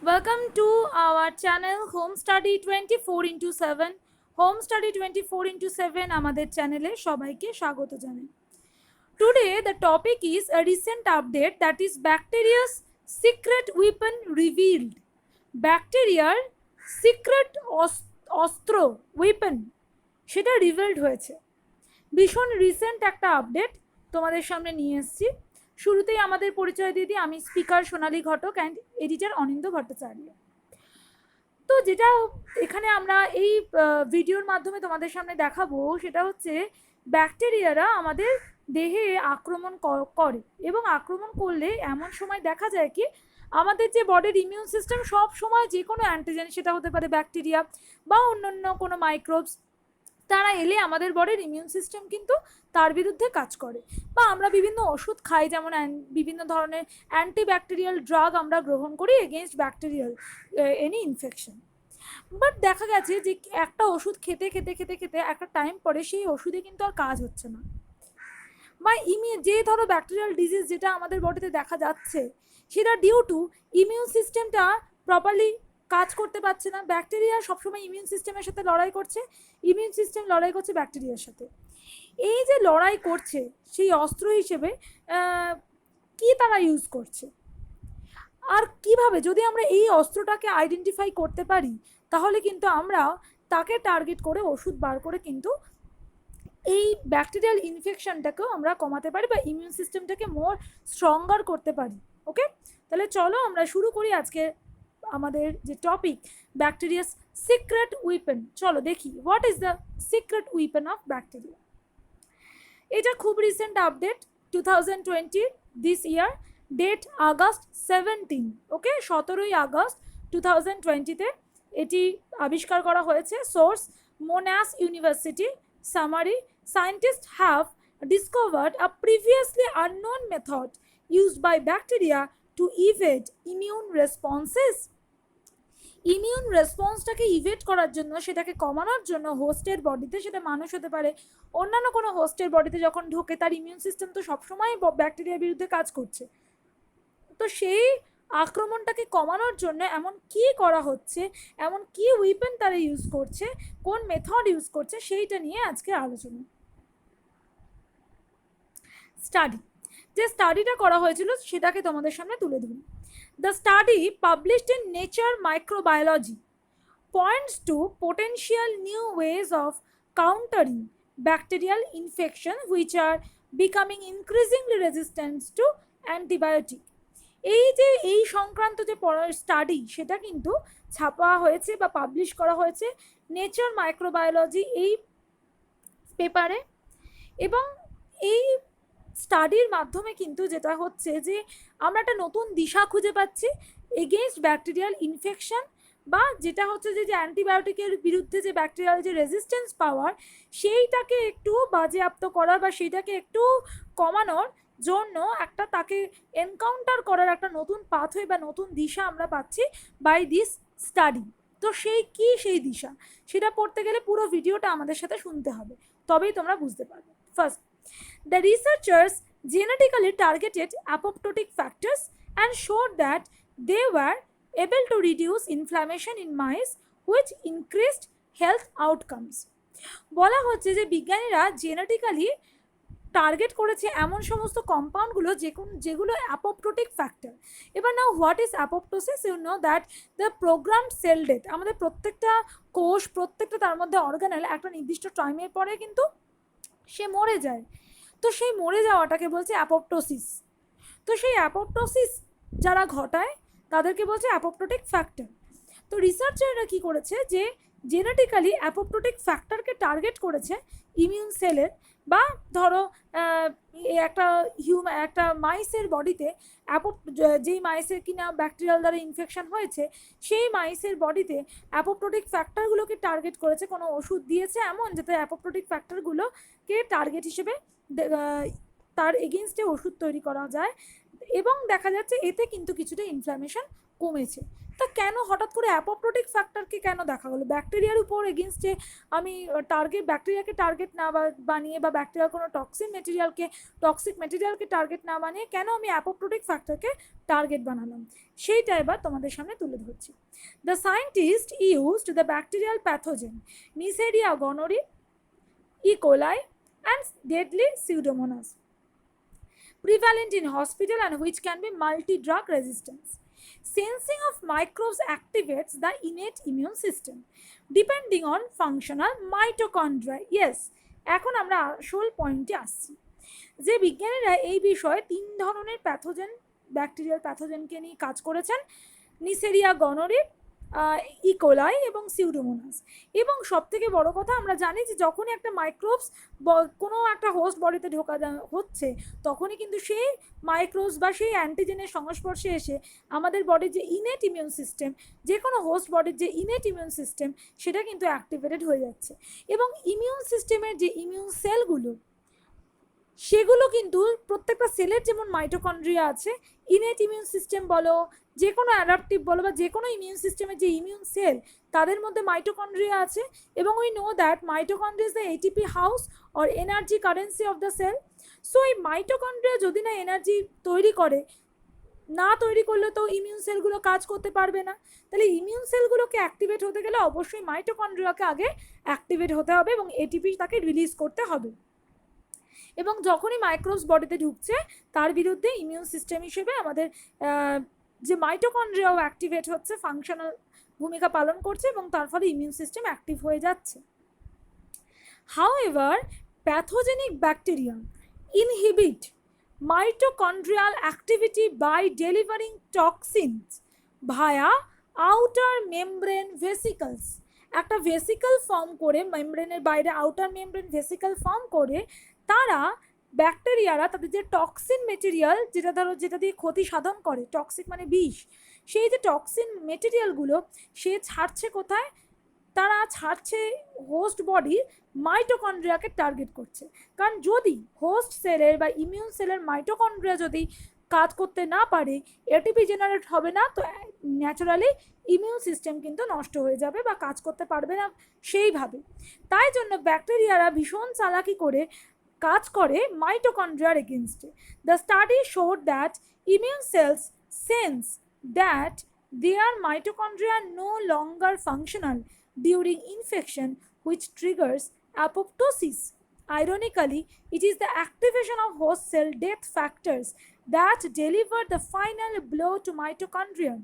Welcome to our channel Home Study 24/7. Home Study 24/7 আমাদের চ্যানেলে সবাইকে স্বাগত জানাই। Today the topic is a recent update, that is bacteria's secret weapon revealed. ব্যাকটেরিয়ার secret অস্ত্র weapon সেটা রিভিলড হয়েছে। ভীষণ রিসেন্ট একটা আপডেট তোমাদের সামনে নিয়ে এসেছি। শুরুতেই আমাদের পরিচয় দিয়ে দিই, আমি speaker Sonali Ghatak and editor Anindya Bhattacharya. তো যেটা এখানে আমরা এই ভিডিওর মাধ্যমে তোমাদের সামনে দেখাবো সেটা হচ্ছে ব্যাকটেরিয়ারা আমাদের দেহে আক্রমণ করে, এবং আক্রমণ করলে এমন সময় দেখা যায় কি আমাদের যে বডির ইমিউন সিস্টেম সব সময় যে কোনো অ্যান্টিজেন, সেটা হতে পারে ব্যাকটেরিয়া বা অন্যান্য কোনো মাইক্রোবস, তারা এলে আমাদের বডির ইমিউন সিস্টেম কিন্তু তার বিরুদ্ধে কাজ করে। বা আমরা বিভিন্ন ওষুধ খাই, যেমন বিভিন্ন ধরনের অ্যান্টিব্যাকটেরিয়াল ড্রাগ আমরা গ্রহণ করি against bacterial any infection. But দেখা গেছে যে একটা ওষুধ খেতে খেতে খেতে খেতে একটা টাইম পরে সেই ওষুধে কিন্তু আর কাজ হচ্ছে না, বা যে ধরো ব্যাকটেরিয়াল ডিজিজ যেটা আমাদের বডিতে দেখা যাচ্ছে সেটা ডিউ টু ইমিউন সিস্টেমটা প্রপারলি কাজ করতে পারছে না। ব্যাকটেরিয়া সবসময় ইমিউন সিস্টেমের সাথে লড়াই করছে, ইমিউন সিস্টেম লড়াই করছে ব্যাকটেরিয়ার সাথে। এই যে লড়াই করছে সেই অস্ত্র হিসেবে কি তারা ইউজ করছে, আর কিভাবে যদি আমরা এই অস্ত্রটাকে আইডেন্টিফাই করতে পারি তাহলে কিন্তু আমরা তাকে টার্গেট করে ওষুধ বার করে কিন্তু এই ব্যাকটেরিয়াল ইনফেকশনটাকেও আমরা কমাতে পারি বা ইমিউন সিস্টেমটাকে মোর স্ট্রঙ্গার করতে পারি। ওকে, তাহলে চলো আমরা শুরু করি আজকে আমাদের যে টপিক ব্যাকটেরিয়াস সিক্রেট উইপন। চলো দেখি what is the secret weapon of bacteria. এটা খুব recent update 2020 this year, date August 17। Okay, 17ই আগস্ট 2020-তে এটি আবিষ্কার করা হয়েছে। Source Monash university. Summary, scientists have discovered a previously unknown method used by bacteria to evade immune responses. Immune রেসপন্সটাকে evade করার জন্য, সেটাকে কমানোর জন্য হোস্টের বডিতে, সেটা মানুষ হতে পারে অন্যান্য কোনো হোস্টের বডিতে যখন ঢোকে তার ইমিউন সিস্টেম তো সবসময় ব্যাকটেরিয়ার বিরুদ্ধে কাজ করছে। তো সেই আক্রমণটাকে কমানোর জন্য এমন কি করা হচ্ছে, এমন কি উইপেন তারা ইউজ করছে, কোন মেথড ইউজ করছে, সেইটা নিয়ে আজকে আলোচনা। স্টাডি, যে স্টাডিটা করা হয়েছিল সেটাকে তোমাদের সামনে তুলে ধরি। The study published in Nature Microbiology points to potential new ways of countering bacterial infection which are becoming increasingly resistant to antibiotic. এই যে এই সংক্রান্ত যে স্টাডি সেটা কিন্তু ছাপা হয়েছে বা পাবলিশ করা হয়েছে নেচার মাইক্রোবায়োলজি এই পেপারে। এবং এই স্টাডির মাধ্যমে কিন্তু যেটা হচ্ছে যে আমরা একটা নতুন দিশা খুঁজে পাচ্ছি এগেইনস্ট ব্যাকটেরিয়াল ইনফেকশন, বা যেটা হচ্ছে যে অ্যান্টিবায়োটিকের বিরুদ্ধে যে ব্যাকটেরিয়াল যে রেজিস্ট্যান্স পাওয়ার সেইটাকে একটু বাজেয়াপ্ত করার বা সেইটাকে একটু কমানোর জন্য একটা তাকে এনকাউন্টার করার একটা নতুন পাথওয়ে বা নতুন দিশা আমরা পাচ্ছি বাই দিস স্টাডি। তো সেই দিশা সেটা পড়তে গেলে পুরো ভিডিওটা আমাদের সাথে শুনতে হবে, তবেই তোমরা বুঝতে পারবে। First, the researchers genetically targeted apoptotic factors and showed that they were able to reduce inflammation in mice, which increased health outcomes. বলা হচ্ছে যে বিজ্ঞানীরা জেনেটিক্যালি টার্গেট করেছে এমন সমস্ত কম্পাউন্ডগুলো যেগুলো অ্যাপোপ্টোটিক ফ্যাক্টর। এবার now what is apoptosis? You know that the programmed cell death. আমাদের প্রত্যেকটা কোষ, প্রত্যেকটা তার মধ্যে অর্গানেল একটা নির্দিষ্ট টাইমের পরে কিন্তু সে মরে যায়। তো সেই মরে যাওয়াটাকে বলছে অ্যাপোপ্টোসিস। তো সেই অ্যাপোপ্টোসিস যারা ঘটায় তাদেরকে বলছে অ্যাপোপ্টোটিক ফ্যাক্টর। তো রিসার্চাররা কী করেছে যে জেনেটিক্যালি অ্যাপোপ্টোটিক ফ্যাক্টরকে টার্গেট করেছে ইমিউন সেলের, বা ধরো একটা মাইসের বডিতে যেই মাইসের কিনা ব্যাকটেরিয়াল দ্বারা ইনফেকশন হয়েছে সেই মাইসের বডিতে অ্যাপোপ্টোটিক ফ্যাক্টরগুলোকে টার্গেট করেছে, কোনো ওষুধ দিয়েছে এমন যাতে অ্যাপোপ্টোটিক ফ্যাক্টরগুলোকে টার্গেট হিসেবে তার এগেনস্টে ওষুধ তৈরি করা যায়। এবং দেখা যাচ্ছে এতে কিন্তু কিছুটা ইনফ্ল্যামেশন কমেছে। তা কেন হঠাৎ করে অ্যাপোপ্টোটিক ফ্যাক্টরকে কেন দেখা গেলো? ব্যাকটেরিয়ার উপর এগেনস্টে আমি ব্যাকটেরিয়াকে টার্গেট না বানিয়ে বা ব্যাকটেরিয়ার কোনো টক্সিক মেটেরিয়ালকে টার্গেট না বানিয়ে কেন আমি অ্যাপোপ্টোটিক ফ্যাক্টরকে টার্গেট বানালাম, সেইটা এবার তোমাদের সামনে তুলে ধরছি। The scientist used the bacterial pathogen Neisseria গনোরি, E. coli and deadly Pseudomonas prevalent in hospital and which can be multi-drug resistance. Sensing of microbes activates the innate immune system depending on functional mitochondria. Yes, এখন আমরা আসল পয়েন্টে আসছি যে বিজ্ঞানীরা এই বিষয়ে 3 ধরনের ব্যাকটেরিয়াল প্যাথোজেনকে নিয়ে কাজ করেছেন, নিসেরিয়া গনোরি, ইকোলাই এবং সিউডোমোনাস। এবং সবথেকে বড় কথা, আমরা জানি যে যখনই একটা মাইক্রোবস কোনো একটা হোস্ট বডিতে ঢোকা হচ্ছে তখনই কিন্তু সেই মাইক্রোবস বা সেই অ্যান্টিজেনের সংস্পর্শে এসে আমাদের বডির যে ইনেট ইমিউন সিস্টেম, যে কোনো হোস্ট বডির যে ইনেট ইমিউন সিস্টেম, সেটা কিন্তু অ্যাক্টিভেটেড হয়ে যাচ্ছে। এবং ইমিউন সিস্টেমের যে ইমিউন সেলগুলো, সেগুলো কিন্তু প্রত্যেকটা সেলের যেমন মাইটোকন্ড্রিয়া আছে, ইনেট ইমিউন সিস্টেম বলো, যে কোনো অ্যাডাপটিভ বলো বা যে কোনো ইমিউন সিস্টেমের যে ইমিউন সেল, তাদের মধ্যে মাইটোকন্ড্রিয়া আছে। এবং we know that mitochondria is the ATP house or energy currency of the cell. So এই মাইটোকন্ড্রিয়া যদি না এনার্জি তৈরি করলে তো ইমিউন সেলগুলো কাজ করতে পারবে না। তাহলে ইমিউন সেলগুলোকে অ্যাক্টিভেট হতে গেলে অবশ্যই মাইটোকন্ড্রিয়াকে আগে অ্যাক্টিভেট হতে হবে এবং এটিপি তাকে রিলিজ করতে হবে। এবং যখনই মাইক্রোবস বডিতে ঢুকছে তার বিরুদ্ধে ইমিউন সিস্টেম হিসেবে আমাদের যে মাইটোকন্ড্রিয়াও অ্যাক্টিভেট হচ্ছে, ফাংশনাল ভূমিকা পালন করছে এবং তার ফলে ইমিউন সিস্টেম অ্যাক্টিভ হয়ে যাচ্ছে। However, pathogenic bacteria inhibit mitochondrial activity by delivering toxins via outer membrane vesicles. একটা ভেসিকল ফর্ম করে, মেমব্রেনের বাইরে আউটার মেমব্রেন ভেসিকল ফর্ম করে তারা ব্যাকটেরিয়ারা তাদের যে টক্সিন মেটেরিয়াল, যেটা দিয়ে ক্ষতি সাধন করে, টক্সিক মানে বিষ, সেই যে টক্সিন মেটেরিয়ালগুলো সে ছাড়ছে কোথায়? তারা ছাড়ছে হোস্ট বডির মাইটোকন্ড্রিয়াকে টার্গেট করছে। কারণ যদি হোস্ট সেলের বা ইমিউন সেলের মাইটোকন্ড্রিয়া যদি কাজ করতে না পারে, এটিপি জেনারেট হবে না, তো ন্যাচারালি ইমিউন সিস্টেম কিন্তু নষ্ট হয়ে যাবে বা কাজ করতে পারবে না সেইভাবে। তাই জন্য ব্যাকটেরিয়ারা ভীষণ চালাকি করে কাজ করে মাইটোকন্ড্রিয়ার এগেনস্টে। The study showed that immune cells sense that their mitochondria are no longer functional during infection, which triggers apoptosis. Ironically, it is the activation of host cell death factors that deliver the final blow to mitochondria.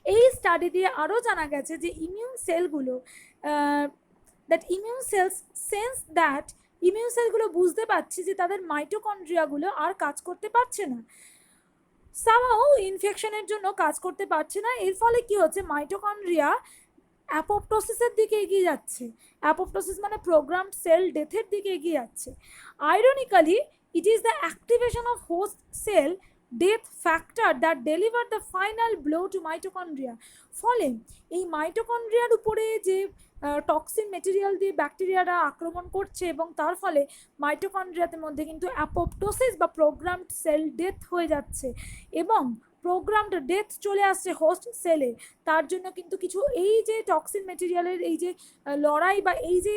এই study দিয়ে আরও জানা গেছে যে immune সেলগুলো বুঝতে পারছে যে তাদের মাইটোকন্ড্রিয়াগুলো আর কাজ করতে পারছে না, সামহাউ ইনফেকশনের জন্য কাজ করতে পারছে না। এর ফলে কি হচ্ছে? মাইটোকন্ড্রিয়া অ্যাপোপ্টোসিসের দিকে এগিয়ে যাচ্ছে। অ্যাপোপ্টোসিস মানে প্রোগ্রামড সেল ডেথের দিকে এগিয়ে যাচ্ছে। Ironically, it is the activation of host cell death factor that deliver the final blow to mitochondria. ফলে এই মাইটোকন্ড্রিয়ার উপরে যে টক্সিন মেটেরিয়াল দিয়ে ব্যাকটেরিয়ারা আক্রমণ করছে এবং তার ফলে মাইটোকন্ড্রিয়াদের মধ্যে কিন্তু অ্যাপোপ্টোসিস বা প্রোগ্রামড সেল ডেথ হয়ে যাচ্ছে এবং প্রোগ্রামড ডেথ চলে আসছে হোস্ট সেলে। তার জন্য কিন্তু কিছু এই যে টক্সিন মেটেরিয়ালের এই যে লড়াই বা এই যে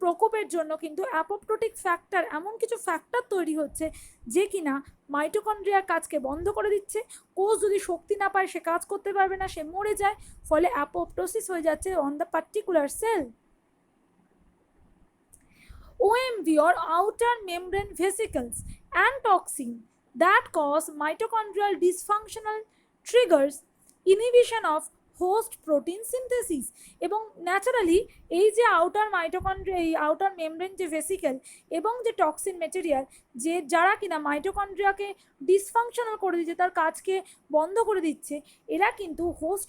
প্রকোপের জন্য কিন্তু অ্যাপোপ্টোটিক ফ্যাক্টর, এমন কিছু ফ্যাক্টর তৈরি হচ্ছে যে কিনা মাইটোকন্ড্রিয়ার কাজকে বন্ধ করে দিচ্ছে। কোষ যদি শক্তি না পায় সে কাজ করতে পারবে না, সে মরে যায়, ফলে অ্যাপোপ্টোসিস হয়ে যাচ্ছে on the particular cell. OMV or outer membrane vesicles and toxin that cause mitochondrial dysfunctional triggers inhibition of host protein synthesis. এবং ন্যাচারালি এই যে আউটার মেমব্রেন যে ভেসিকেল এবং যে টক্সিন মেটেরিয়াল যারা কিনা মাইটোকন্ড্রিয়াকে ডিসফাংশনাল করে দিচ্ছে, তার কাজকে বন্ধ করে দিচ্ছে, এরা কিন্তু হোস্ট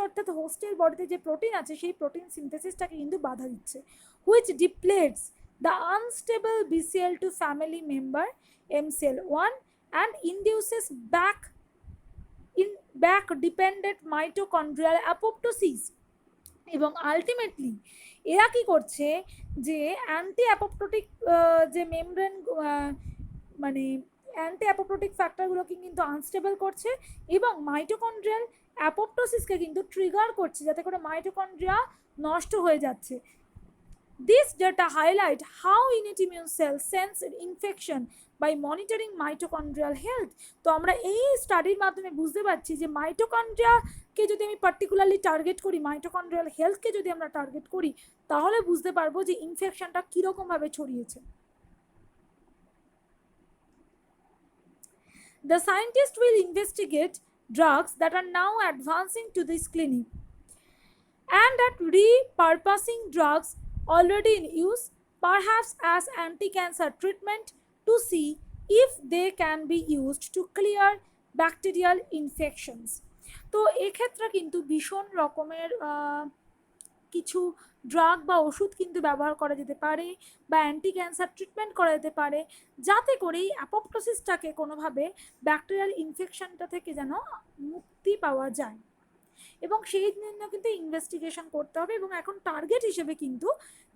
অর্থাৎ হোস্টের বডিতে যে প্রোটিন আছে সেই প্রোটিন সিনথেসিসটাকে কিন্তু বাধা দিচ্ছে, which depletes the unstable BCL2 family member MCL1 and induces back dependent mitochondrial apoptosis। এবং আলটিমেটলি এরা কি করছে যে অ্যান্টি অ্যাপোপ্টোটিক যে মেমব্রেন মানে অ্যান্টি অ্যাপোপ্টোটিক ফ্যাক্টরগুলোকে কিন্তু আনস্টেবল করছে এবং মাইটোকন্ড্রিয়াল অ্যাপোপ্টোসিসকে কিন্তু ট্রিগার করছে, যাতে করে মাইটোকন্ড্রিয়া নষ্ট হয়ে যাচ্ছে। This data highlight how innate immune cells sense infection by monitoring mitochondrial health. তো আমরা এই স্টাডির মাধ্যমে বুঝতে পারছি যে মাইটোকন্ড্রিয়াকে যদি আমি পার্টিকুলারলি টার্গেট করি, মাইটোকন্ড্রিয়াল হেলথকে যদি আমরা টার্গেট করি, তাহলে বুঝতে পারবো যে ইনফেকশনটা কীরকমভাবে ছড়িয়েছে। The scientist will investigate drugs that are now advancing to this clinic and at repurposing drugs already in use, perhaps as anti-cancer treatment, to see if they can be used to clear bacterial infections. তো এক্ষেত্রে কিন্তু ভীষণ রকমের কিছু drug বা ওষুধ কিন্তু ব্যবহার করা যেতে পারে বা অ্যান্টি ক্যান্সার ট্রিটমেন্ট করা যেতে পারে, যাতে করে এই অ্যাপোপ্টোসিসটাকে কোনোভাবে ব্যাকটেরিয়াল ইনফেকশনটা থেকে যেন মুক্তি পাওয়া যায়, এবং সেই জন্য কিন্তু ইনভেস্টিগেশন করতে হবে। এবং এখন টার্গেট হিসেবে কিন্তু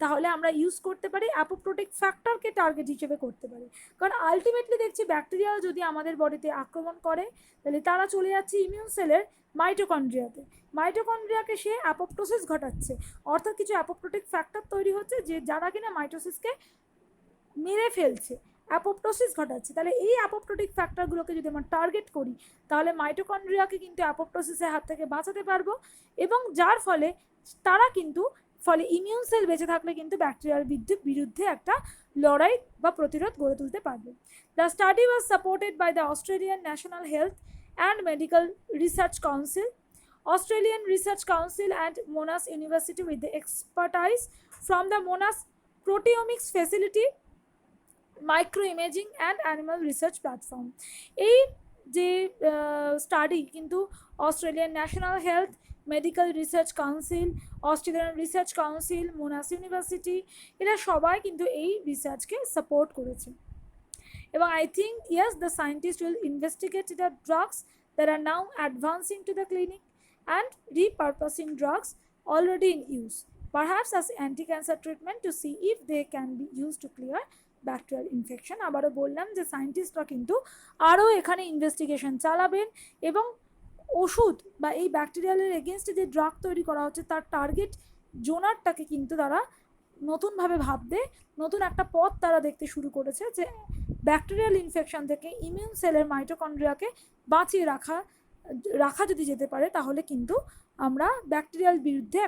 তাহলে আমরা ইউজ করতে পারি অ্যাপোপ্টোটিক ফ্যাক্টরকে টার্গেট হিসেবে করতে পারি, কারণ আলটিমেটলি দেখছি ব্যাকটেরিয়া যদি আমাদের বডিতে আক্রমণ করে তাহলে তারা চলে যাচ্ছে ইমিউন সেলের মাইটোকন্ড্রিয়াতে, মাইটোকন্ড্রিয়াকে সে অ্যাপোপ্টোসিস ঘটাচ্ছে, অর্থাৎ কিছু অ্যাপোপ্টোটিক ফ্যাক্টর তৈরি হচ্ছে যে যারা কিনা মাইটোসিসকে মেরে ফেলছে, অ্যাপোপ্টোসিস ঘটাচ্ছে। তাহলে এই অ্যাপোপ্টোটিক ফ্যাক্টরগুলোকে যদি আমরা টার্গেট করি তাহলে মাইটোকন্ড্রিয়াকে কিন্তু অ্যাপোপ্টোসিসের হাত থেকে বাঁচাতে পারবো, এবং যার ফলে তারা কিন্তু ইমিউন সেল বেঁচে থাকলে কিন্তু ব্যাকটেরিয়ার বিরুদ্ধে একটা লড়াই বা প্রতিরোধ গড়ে তুলতে পারবে। The study was supported by the Australian National Health and Medical Research Council, Australian Research Council and Monash University with the expertise from the Monash Proteomics Facility, Microimaging and Animal Research Platform. এই যে study কিন্তু Australian National Health, Medical Research Council, Australian Research Council, Monash University, এরা সবাই কিন্তু এই রিসার্চকে support করেছে। এবং I think yes, the scientist will investigate the drugs that are now advancing to the clinic and repurposing drugs already in use, perhaps as anti-cancer treatment, to see if they can be used to clear bacterial infection. আবারও বললাম যে সায়েন্টিস্টরা কিন্তু আরও এখানে investigation চালাবেন এবং ওষুধ বা এই ব্যাকটেরিয়ালের এগেনস্টে যে ড্রাগ তৈরি করা হচ্ছে তার টার্গেট জোনারটাকে কিন্তু তারা নতুনভাবে ভাববে, নতুন একটা পথ তারা দেখতে শুরু করেছে যে ব্যাকটেরিয়াল ইনফেকশন থেকে ইমিউন সেলের মাইটোকন্ড্রিয়াকে বাঁচিয়ে রাখা যদি যেতে পারে, তাহলে কিন্তু আমরা ব্যাকটেরিয়াল বিরুদ্ধে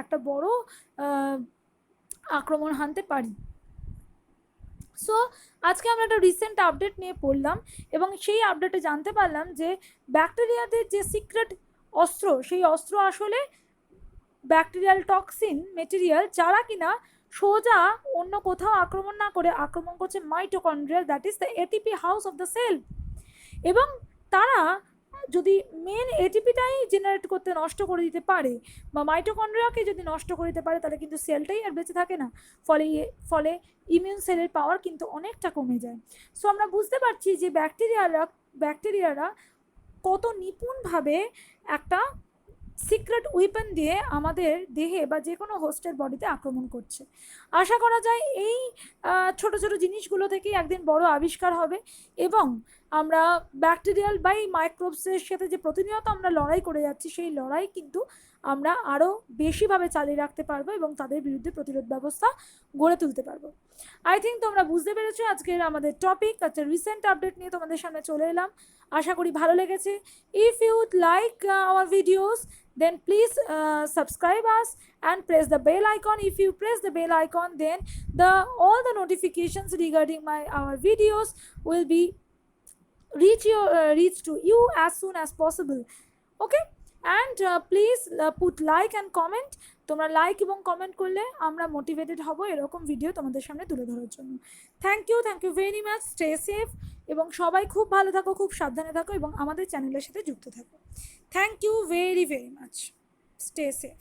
একটা বড় আক্রমণ হানতে পারি। সো আজকে আমরা একটা রিসেন্ট আপডেট নিয়ে পড়লাম এবং সেই আপডেটে জানতে পারলাম যে ব্যাকটেরিয়াদের যে সিক্রেট অস্ত্র, সেই অস্ত্র আসলে ব্যাকটেরিয়াল টক্সিন মেটেরিয়াল, যারা কিনা সোজা অন্য কোথাও আক্রমণ না করে আক্রমণ করছে mitochondrial, that is the ATP house of the cell. এবং তারা যদি মেন এটিপিটাই জেনারেট করতে নষ্ট করে দিতে পারে বা মাইটোকন্ড্রিয়াকে যদি নষ্ট করে দিতে পারে, তাহলে কিন্তু সেলটাই আর বেঁচে থাকে না, ফলে ইমিউন সেলের পাওয়ার কিন্তু অনেকটা কমে যায়। সো আমরা বুঝতে পারছি যে ব্যাকটেরিয়ারা কত নিপুণভাবে একটা সিক্রেট উইপেন দিয়ে আমাদের দেহে বা যে কোনো হোস্টের বডিতে আক্রমণ করছে। আশা করা যায় এই ছোট ছোট জিনিসগুলো থেকেই একদিন বড় আবিষ্কার হবে এবং আমরা ব্যাকটেরিয়াল বা এই মাইক্রোবসের সাথে যে প্রতিনিয়ত আমরা লড়াই করে যাচ্ছি, সেই লড়াই কিন্তু আমরা আরও বেশিভাবে চালিয়ে রাখতে পারবো এবং তাদের বিরুদ্ধে প্রতিরোধ ব্যবস্থা গড়ে তুলতে পারবো। আই থিঙ্ক তোমরা বুঝতে পেরেছো আজকের আমাদের টপিক, আচ্ছা রিসেন্ট আপডেট নিয়ে তোমাদের সামনে চলে এলাম। আশা করি ভালো লেগেছে। If you like our videos, then please subscribe us and press the bell icon. If you press the bell icon, then all the notifications regarding our videos will be reach to you as soon as possible. Okay, and please put like and comment. তোমরা like এবং comment করলে আমরা motivated হব এরকম video তোমাদের সামনে তুলে ধরার জন্য। Thank you very much. Stay safe এবং সবাই খুব ভালো থাকো, খুব সাবধানে থাকো এবং আমাদের চ্যানেলের সাথে যুক্ত থাকো। Thank you very much. Stay safe.